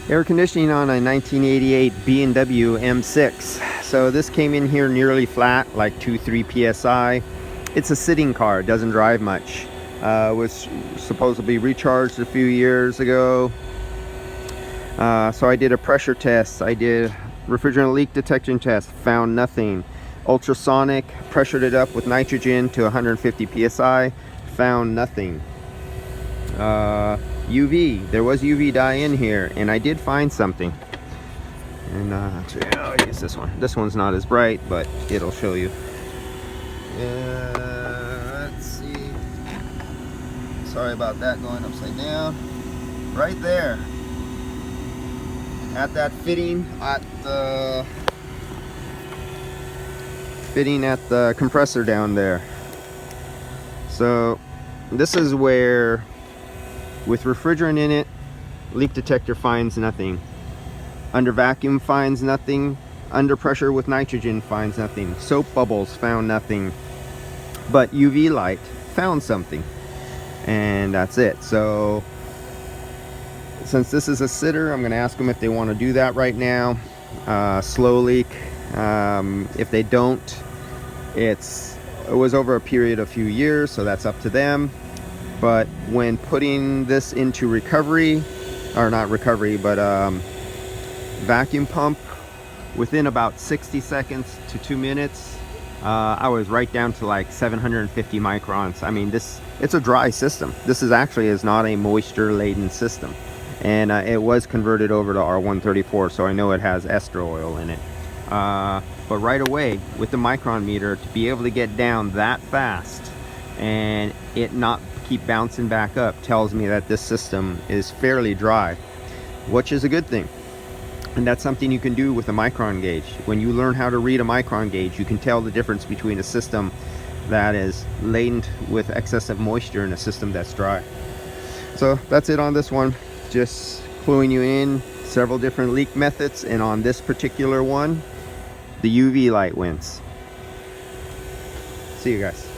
Air conditioning on a 1988 BMW M6. So this came in here nearly flat, like 2-3 psi. It's a sitting car, it doesn't drive much. Was supposedly recharged a few years ago. So I did a pressure test, I did refrigerant leak detection test, found nothing. Ultrasonic, pressured it up with nitrogen to 150 psi, found nothing. UV, there was UV dye in here, and I did find something. And I'll use this one. This one's not as bright, but it'll show you. Let's see. Sorry about that going upside down. Right there, at that fitting at the compressor down there. So this is where, with refrigerant in it, leak detector finds nothing. Under vacuum finds nothing. Under pressure with nitrogen finds nothing. Soap bubbles found nothing. But UV light found something. And that's it. So since this is a sitter, I'm going to ask them if they want to do that right now. Slow leak. If they don't, it was over a period of a few years, so that's up to them. But when putting this into recovery, or not recovery, but vacuum pump, within about 60 seconds to 2 minutes, I was right down to like 750 microns. I mean, it's a dry system. This is not a moisture laden system. And it was converted over to R134, so I know it has ester oil in it. But right away, with the micron meter, to be able to get down that fast and it not keep bouncing back up tells me that this system is fairly dry, which is a good thing. And that's something you can do with a micron gauge. When you learn how to read a micron gauge, you can tell the difference between a system that is laden with excessive moisture and a system that's dry. So that's it on this one. Just cluing you in several different leak methods, and on this particular one, the UV light wins. See you guys.